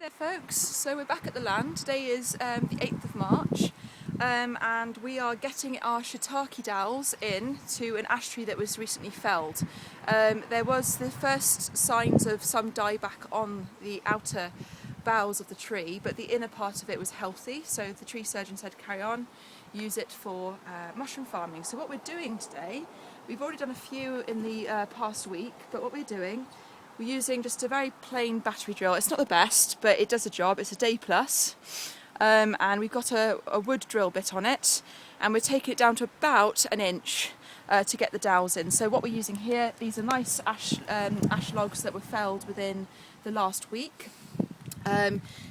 Hey there folks, so we're back at the land. Today is the 8th of March and we are getting our shiitake dowels in to an ash tree that was recently felled. There was the first signs of some dieback on the outer boughs of the tree, but the inner part of it was healthy, so the tree surgeon said carry on, use it for mushroom farming. So what we're doing today, we've already done a few in the past week, but what we're doing, we're using just a very plain battery drill. It's not the best, but it does the job. It's a day plus. And we've got a wood drill bit on it, and we're taking it down to about an inch to get the dowels in. So what we're using here, these are nice ash logs that were felled within the last week.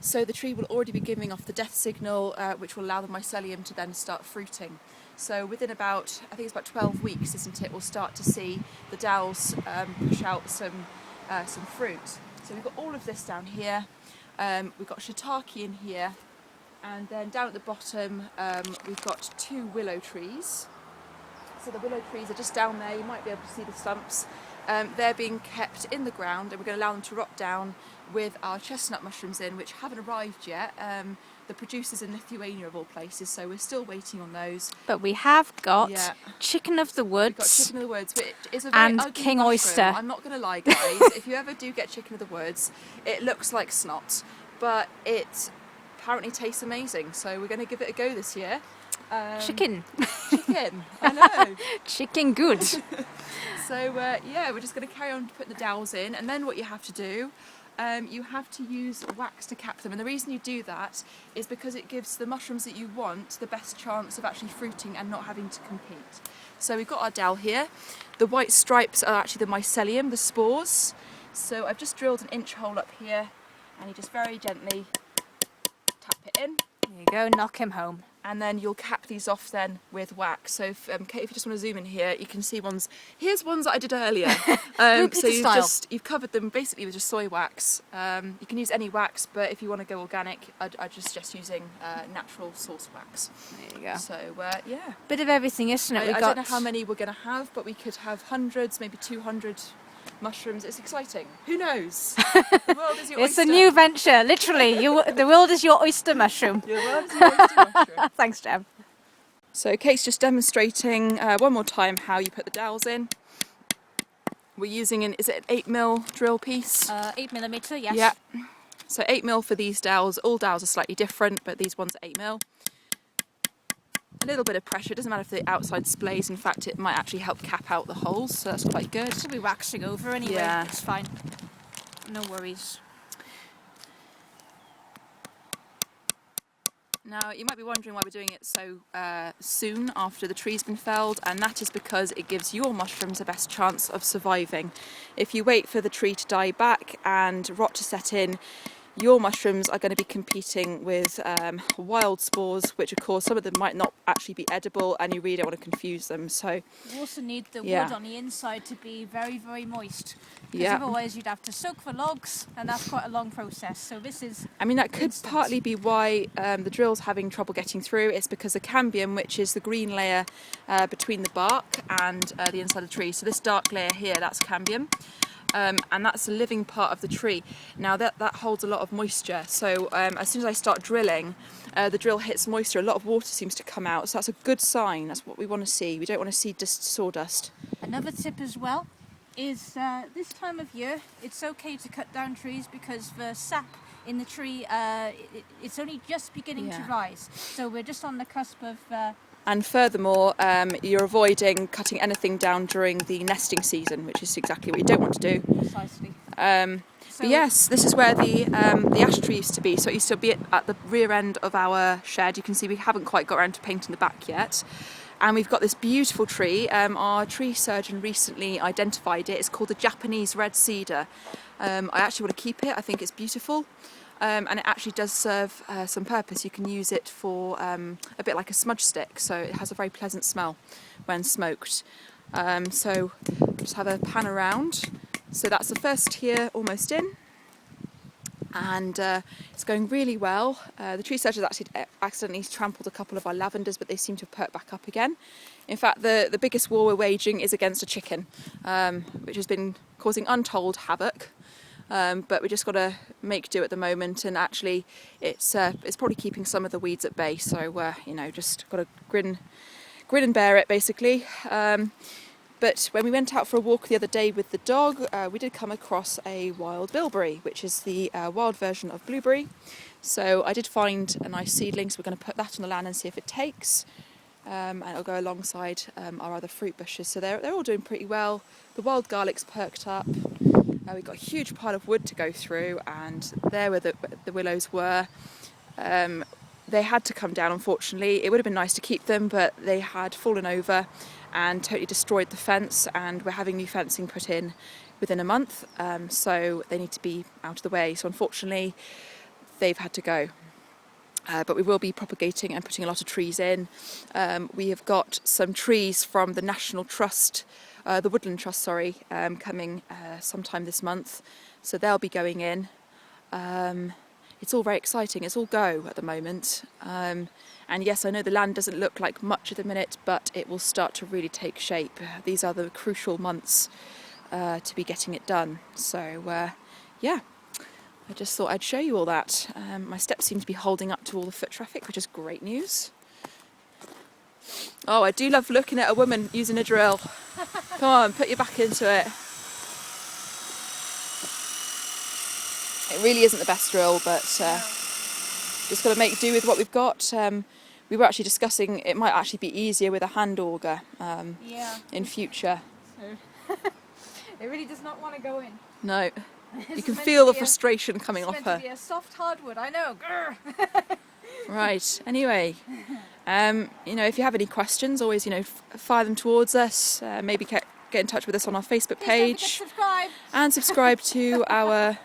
So the tree will already be giving off the death signal, which will allow the mycelleum to then start fruiting. So within about, I think it's about 12 weeks, isn't it, we'll start to see the dowels push out some fruit. So we've got all of this down here, we've got shiitake in here, and then down at the bottom we've got 2 willow trees. So the willow trees are just down there, you might be able to see the stumps. They're being kept in the ground, and we're going to allow them to rot down with our chestnut mushrooms in, which haven't arrived yet. The producer's in Lithuania of all places, so we're still waiting on those. But we have got chicken of the woods. We've got chicken of the woods, which is a very ugly King mushroom. Oyster. I'm not going to lie, guys. If you ever do get chicken of the woods, it looks like snot, but it apparently tastes amazing. So we're going to give it a go this year. Chicken. Chicken, I know. Chicken good. So yeah, we're just going to carry on putting the dowels in, and then what you have to do, you have to use wax to cap them, and the reason you do that is because it gives the mushrooms that you want the best chance of actually fruiting and not having to compete. So we've got our dowel here. The white stripes are actually the mycelium, the spores. So I've just drilled an inch hole up here, and you just very gently tap it in. There you go, knock him home. And then you'll cap these off then with wax. So if you just want to zoom in here, you can see ones. Here's ones that I did earlier. So you've covered them basically with just soy wax. You can use any wax, but if you want to go organic, I just suggest using natural source wax. There you go. So yeah. Bit of everything, isn't it? I don't know how many we're going to have, but we could have hundreds, maybe 200 mushrooms. It's exciting. Who knows? The world is your It's oyster. a new venture, literally. The world is your oyster mushroom. Your world is your oyster mushroom. Thanks, Jem. So Kate's just demonstrating one more time how you put the dowels in. We're using is it an 8mm drill piece? 8mm, yes. Yeah. So 8mm for these dowels. All dowels are slightly different, but these ones are 8mm. A little bit of pressure, it doesn't matter if the outside splays, in fact it might actually help cap out the holes, so that's quite good. Should be waxing over anyway, Yeah. It's fine. No worries. Now you might be wondering why we're doing it so soon after the tree's been felled, and that is because it gives your mushrooms the best chance of surviving. If you wait for the tree to die back and rot to set in, your mushrooms are going to be competing with wild spores, which of course some of them might not actually be edible, and you really don't want to confuse them. So You also need the wood on the inside to be very, very moist. Because otherwise you'd have to soak the logs, and that's quite a long process. So this is I mean, that could partly be why the drill's having trouble getting through. It's because the cambium, which is the green layer between the bark and the inside of the tree. So this dark layer here, that's cambium. And that's the living part of the tree. Now that holds a lot of moisture, so as soon as I start drilling, the drill hits moisture, a lot of water seems to come out, so that's a good sign. That's what we want to see. We don't want to see just sawdust. Another tip as well is this time of year it's okay to cut down trees because the sap in the tree it's only just beginning to rise, so we're just on the cusp of and furthermore, you're avoiding cutting anything down during the nesting season, which is exactly what you don't want to do. Precisely. But yes, this is where the ash tree used to be. So it used to be at the rear end of our shed. You can see we haven't quite got around to painting the back yet. And we've got this beautiful tree. Our tree surgeon recently identified it. It's called the Japanese red cedar. I actually want to keep it. I think it's beautiful. And it actually does serve some purpose. You can use it for a bit like a smudge stick, so it has a very pleasant smell when smoked. So just have a pan around. So that's the first here almost in, and it's going really well. The tree surgeon actually accidentally trampled a couple of our lavenders, but they seem to have perked back up again. In fact, the biggest war we're waging is against a chicken, which has been causing untold havoc. but we just got to make do at the moment, and actually it's probably keeping some of the weeds at bay, so you know, just got to grin and bear it basically. But when we went out for a walk the other day with the dog, we did come across a wild bilberry, which is the wild version of blueberry. So I did find a nice seedling, so we're going to put that on the land and see if it takes. And it'll go alongside our other fruit bushes. So they're all doing pretty well. The wild garlic's perked up. We've got a huge pile of wood to go through, and there where the willows were. They had to come down, unfortunately. It would have been nice to keep them, but they had fallen over and totally destroyed the fence, and we're having new fencing put in within a month, so they need to be out of the way. So unfortunately, they've had to go. But we will be propagating and putting a lot of trees in. We have got some trees from the National Trust, the Woodland Trust, sorry, coming sometime this month. So they'll be going in. It's all very exciting. It's all go at the moment. And yes, I know the land doesn't look like much at the minute, but it will start to really take shape. These are the crucial months to be getting it done. So yeah, I just thought I'd show you all that. My steps seem to be holding up to all the foot traffic, which is great news. Oh, I do love looking at a woman using a drill. Come on, put your back into it. It really isn't the best drill, but just got to make do with what we've got. We were actually discussing it might actually be easier with a hand auger in future. So it really does not want to go in. No, you can feel the frustration coming off her. It's meant to be a soft hardwood, I know. Right, anyway, you know, if you have any questions, always, you know, fire them towards us. Maybe get in touch with us on our Facebook page. And subscribe to our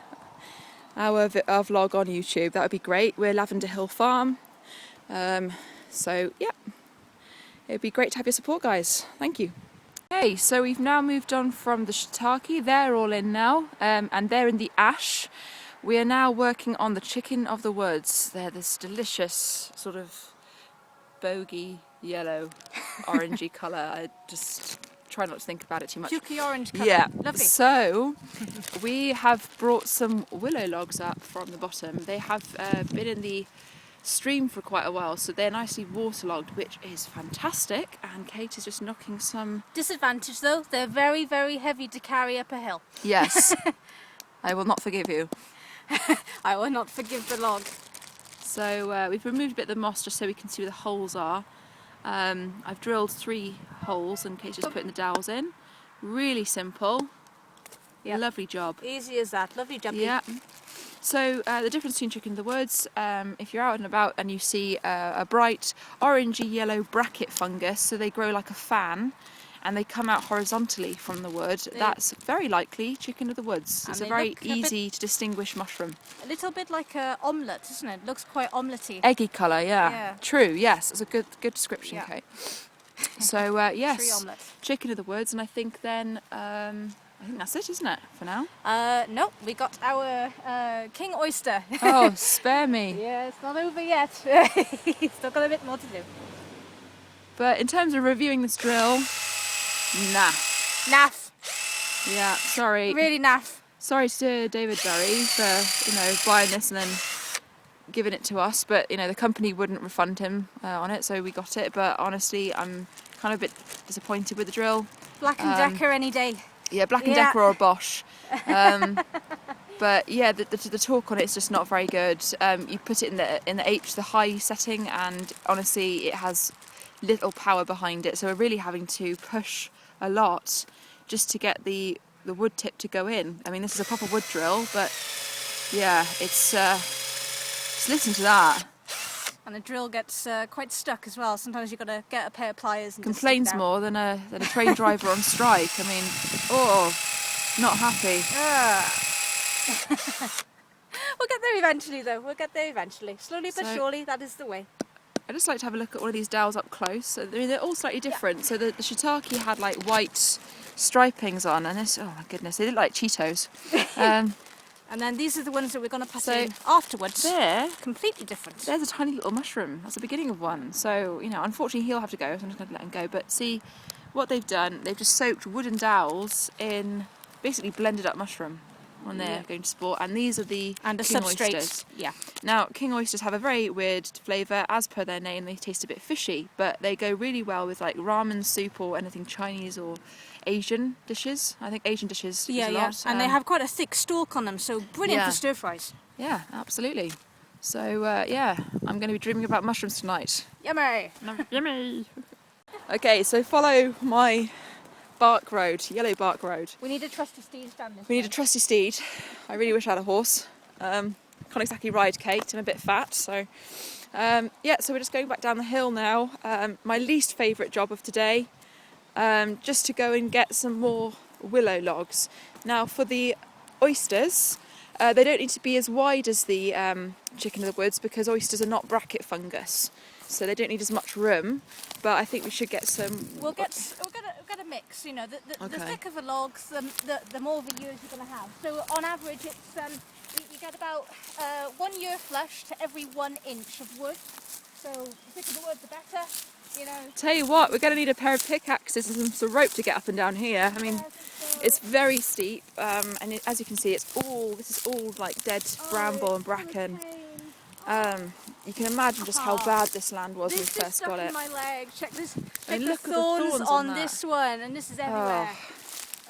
vlog on YouTube. That would be great. We're Lavender Hill Farm. So yeah, it'd be great to have your support, guys. Thank you. Okay, so we've now moved on from the shiitake. They're all in now, and they're in the ash. We are now working on the chicken of the woods. They're this delicious sort of bogey yellow, orangey colour. I just try not to think about it too much. Juky orange colour. Yeah, lovely. So we have brought some willow logs up from the bottom. They have been in the stream for quite a while, so they're nicely waterlogged, which is fantastic. And Kate is just knocking some... Disadvantage though, they're very, very heavy to carry up a hill. Yes, I will not forgive you. I will not forgive the log. So we've removed a bit of the moss just so we can see where the holes are. I've drilled 3 holes and Kate's just putting the dowels in. Really simple. Yep. Lovely job. Easy as that. Lovely job. Yeah. So the difference between chicken in the woods, if you're out and about and you see a bright orangey yellow bracket fungus, so they grow like a fan and they come out horizontally from the wood, that's very likely chicken of the woods. It's a very easy to distinguish mushroom. A little bit like an omelette, isn't it? It looks quite omelette-y. Eggy colour, yeah. True, yes. It's a good description, yeah. Kate. So yes, Tree omelette. Chicken of the woods, and I think then I think that's it, isn't it, for now? No, we got our king oyster. Oh, spare me. Yeah, it's not over yet. Still got a bit more to do. But in terms of reviewing this drill, naff. Yeah, sorry. Really naff. Sorry to David Berry for, you know, buying this and then giving it to us, but, you know, the company wouldn't refund him on it, so we got it. But honestly, I'm kind of a bit disappointed with the drill. Black & Decker any day. Yeah, Black & Decker or a Bosch. But yeah, the torque on it is just not very good. You put it in the H, the high setting, and honestly, it has little power behind it. So we're really having to push a lot just to get the wood tip to go in. I mean, this is a proper wood drill, but yeah, it's just listen to that. And the drill gets quite stuck as well. Sometimes you've got to get a pair of pliers and complains just more than a train driver on strike. I mean, oh, not happy. We'll get there eventually, though. We'll get there eventually. Slowly but surely, that is the way. I just like to have a look at one of these dowels up close. I mean, they're all slightly different. Yeah. So the shiitake had like white stripings on, and this, oh my goodness, they look like Cheetos. And then these are the ones that we're going to put in afterwards. There, completely different. There's a tiny little mushroom. That's the beginning of one. So, you know, unfortunately he'll have to go, so I'm just going to let him go. But see what they've done. They've just soaked wooden dowels in basically blended up mushroom. when they're going to spawn. And these are the and the king substrates. oysters. Yeah. Now, king oysters have a very weird flavour. As per their name, they taste a bit fishy, but they go really well with like ramen soup or anything Chinese or Asian dishes. I think Asian dishes Yeah, is a yeah. lot. And they have quite a thick stalk on them, so brilliant for stir fries. Yeah, absolutely. So, yeah, I'm going to be dreaming about mushrooms tonight. Yummy! Yummy! Okay, so follow my bark road, yellow bark road. We need a trusty steed down this We way. need a trusty steed. I really wish I had a horse. Can't exactly ride Kate, I'm a bit fat, so... yeah, so we're just going back down the hill now. My least favourite job of today, just to go and get some more willow logs. Now, for the oysters, they don't need to be as wide as the chicken of the woods because oysters are not bracket fungus, so they don't need as much room. But I think we should get some. We'll get a mix. You know, the thicker the logs, the more of a ears you're going to have. So on average, it's you get about 1 year flush to every 1 inch of wood. So the thicker the wood, the better. You know. Tell you what, we're going to need a pair of pickaxes and some rope to get up and down here. I mean, it's very steep, and as you can see, this is all like dead bramble and bracken. You can imagine just how bad this land was when we first got it. In my leg. Check this. I mean, look the at the thorns on on this one, and this is everywhere.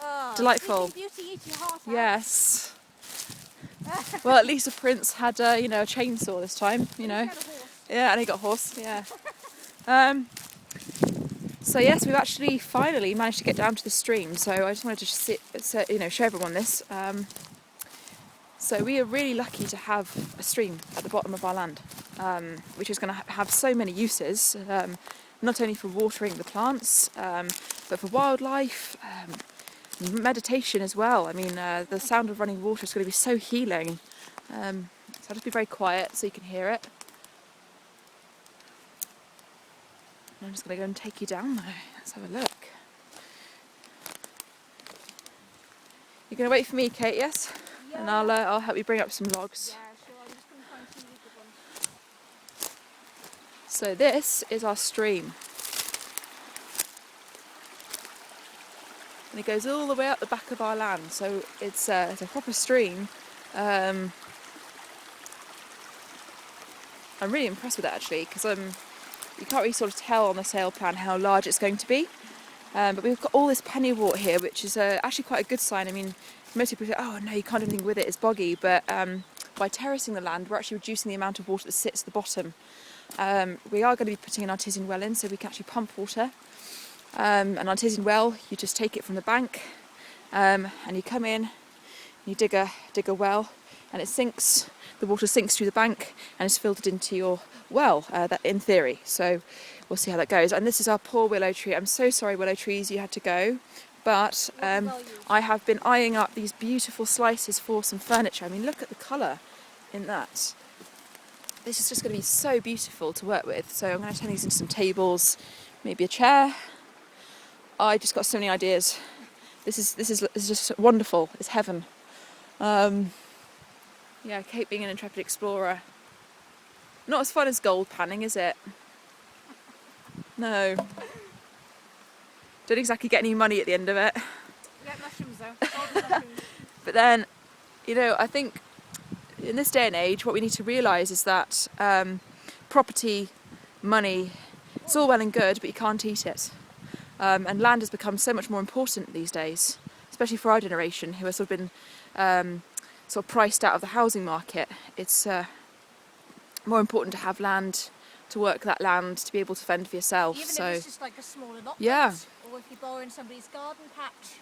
Oh, delightful. Beauty eat your heart out. Yes. Well, at least the prince had a chainsaw this time. You know. Yeah, and he got a horse. Yeah. So yes, we've actually finally managed to get down to the stream. So I just wanted to show everyone this. So we are really lucky to have a stream at the bottom of our land, which is going to have so many uses, not only for watering the plants, but for wildlife, meditation as well. I mean, the sound of running water is going to be so healing. So I'll just be very quiet so you can hear it. I'm just going to go and take you down there. Let's have a look. You're going to wait for me, Kate, yes? Yeah. And I'll help you bring up some logs. Yeah, sure. I'm just going to find some really good ones. So this is our stream. And it goes all the way up the back of our land. So it's a proper stream. I'm really impressed with it actually, because you can't really sort of tell on the sail plan how large it's going to be. But we've got all this pennywort here, which is actually quite a good sign. I mean, most people say, oh no, you can't do anything with it, it's boggy. But by terracing the land, we're actually reducing the amount of water that sits at the bottom. We are going to be putting an artesian well in, so we can actually pump water. An artesian well, you just take it from the bank, and you come in, and you dig a well, and it sinks. The water sinks through the bank and is filtered into your well, that in theory. So we'll see how that goes. And this is our poor willow tree. I'm so sorry, willow trees, you had to go. But I have been eyeing up these beautiful slices for some furniture. I mean, look at the colour in that. This is just going to be so beautiful to work with. So I'm going to turn these into some tables, maybe a chair. I just got so many ideas. This is just wonderful. It's heaven. Yeah, Kate being an intrepid explorer. Not as fun as gold panning, is it? No. Don't exactly get any money at the end of it. You get mushrooms though. Golden mushrooms. But then, I think in this day and age, what we need to realise is that property, money, it's all well and good, but you can't eat it. And land has become so much more important these days, especially for our generation, who have sort of been sort of priced out of the housing market. It's more important to have land, to work that land, to be able to fend for yourself. Even so if it's just like a small allotment, yeah. Or if you're borrowing somebody's garden patch,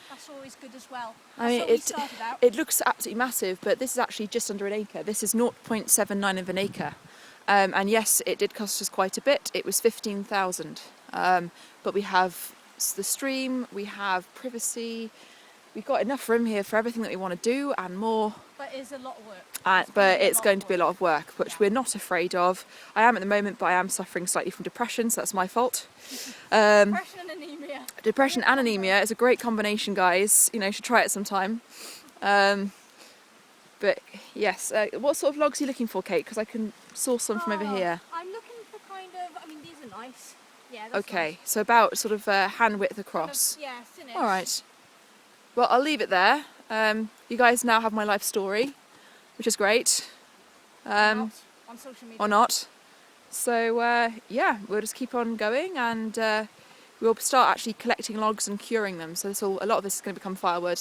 that's always good as well. I mean, it looks absolutely massive, but this is actually just under an acre. This is 0.79 of an acre. And yes, it did cost us quite a bit. It was 15,000. But we have the stream, we have privacy, we've got enough room here for everything that we want to do and more. But it's a lot of work. But it's going to be a lot of work, which we're not afraid of. I am at the moment, but I am suffering slightly from depression, so that's my fault. Depression and anemia. Depression and anemia is a great combination, guys. You should try it sometime. But yes, what sort of logs are you looking for, Kate? Because I can source some from over here. I'm looking for these are nice. Yeah. Okay, nice. so about sort of hand width across. Yes, isn't it? All right. Well, I'll leave it there. You You guys now have my life story, which is great. On social media. Or not. So yeah, we'll just keep on going, and we'll start actually collecting logs and curing them. So a lot of this is going to become firewood.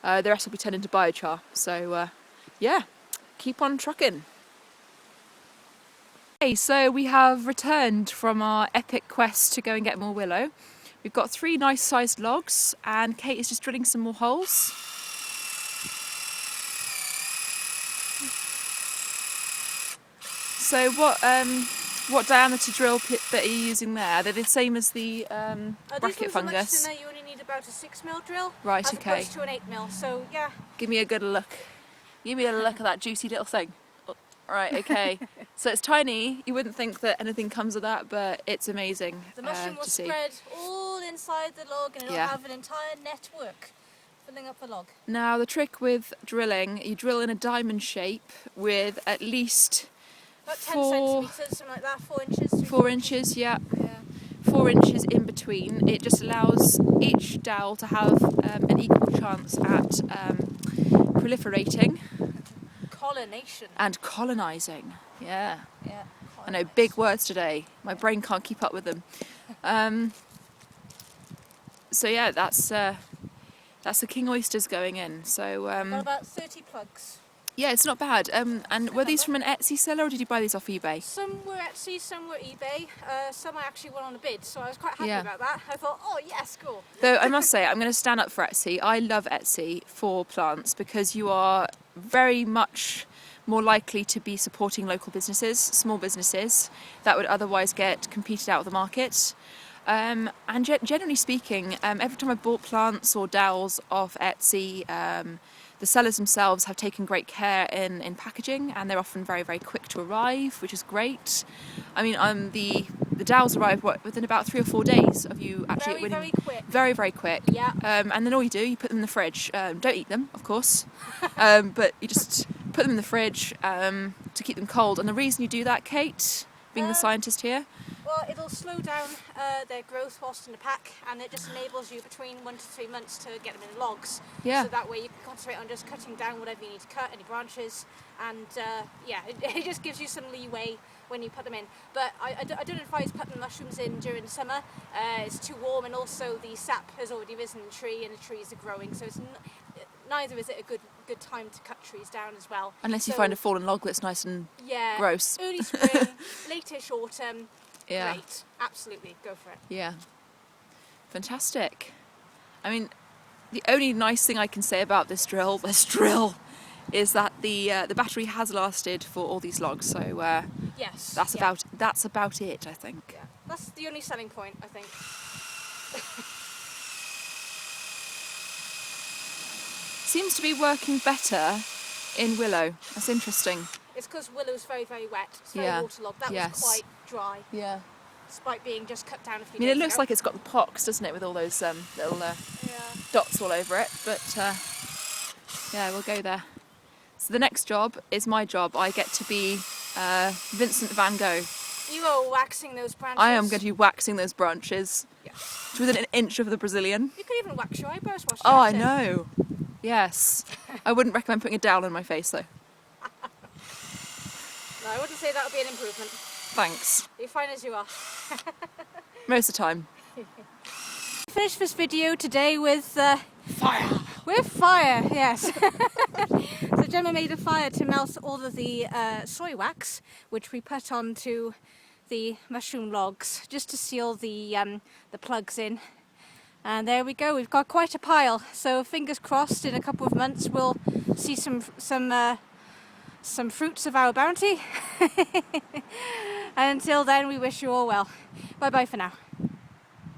The rest will be turned into biochar. So yeah, keep on trucking. Okay, so we have returned from our epic quest to go and get more willow. We've got 3 nice sized logs, and Kate is just drilling some more holes. So what diameter drill bit are you using there? They're the same as the bracket fungus. These ones are much thinner. You only need about a 6mm drill, right, as okay. opposed to an 8mm. So yeah. Give me a good look. Give me a look at that juicy little thing. Oh, right, okay. So it's tiny. You wouldn't think that anything comes of that, but it's amazing. The mushroom will spread all inside the log, and it'll have an entire network filling up the log. Now the trick with drilling, you drill in a diamond shape with at least about 10 centimetres, something like that, 4 inches. 4 inches, yeah. 4 inches in between. It just allows each dowel to have an equal chance at proliferating. Colonation. And colonising, yeah. Yeah. I know, big words today. My brain can't keep up with them. So yeah, that's the king oysters going in. So got about 30 plugs. yeah, it's not bad. And were these from an Etsy seller, or did you buy these off eBay? Some were Etsy, some were eBay. Some I actually went on a bid, so I was quite happy about that. I thought, oh yes, cool. Though I must say, I'm going to stand up for Etsy. I love Etsy for plants because you are very much more likely to be supporting local businesses, small businesses that would otherwise get competed out of the market. And generally speaking, every time I've bought plants or dowels off Etsy, the sellers themselves have taken great care in packaging, and they're often very, very quick to arrive, which is great. I mean, the dowels arrive within about 3 or 4 days of you actually winning. Very quick. Very, very quick. Yeah. And then all you do, you put them in the fridge. Don't eat them, of course, but you just put them in the fridge to keep them cold. And the reason you do that, Kate, being the scientist here? Well, it'll slow down their growth whilst in the pack, and it just enables you between 1 to 3 months to get them in logs. Yeah. So that way you can concentrate on just cutting down whatever you need to cut, any branches, and yeah, it just gives you some leeway when you put them in. But I don't advise putting mushrooms in during the summer. It's too warm, and also the sap has already risen in the tree, and the trees are growing, so it's neither is it a good time to cut trees down as well. Unless you find a fallen log that's nice and gross. Early spring, late-ish autumn. Yeah. Great, absolutely, go for it. Yeah, fantastic. I mean, the only nice thing I can say about this drill, is that the battery has lasted for all these logs. So yes, that's about it, I think. Yeah, that's the only selling point, I think. Seems to be working better in willow. That's interesting. It's because willow's very, very wet. It's very waterlogged. That was quite dry. Yeah. Despite being just cut down a few days it looks ago. like it's got the pox, doesn't it, with all those little dots all over it. But yeah, we'll go there. So the next job is my job. I get to be Vincent van Gogh. You are waxing those branches. I am going to be waxing those branches. Yeah. To within an inch of the Brazilian. You could even wax your eyebrows whilst Oh, I know. Yes. I wouldn't recommend putting a dowel in my face, though. No, I wouldn't say that would be an improvement. Thanks. You're fine as you are. Most of the time. Finish this video today with fire. With fire, yes. So Gemma made a fire to melt all of the soy wax, which we put onto the mushroom logs just to seal the plugs in. And there we go. We've got quite a pile. So fingers crossed, in a couple of months we'll see some fruits of our bounty. And until then, we wish you all well. Bye bye for now.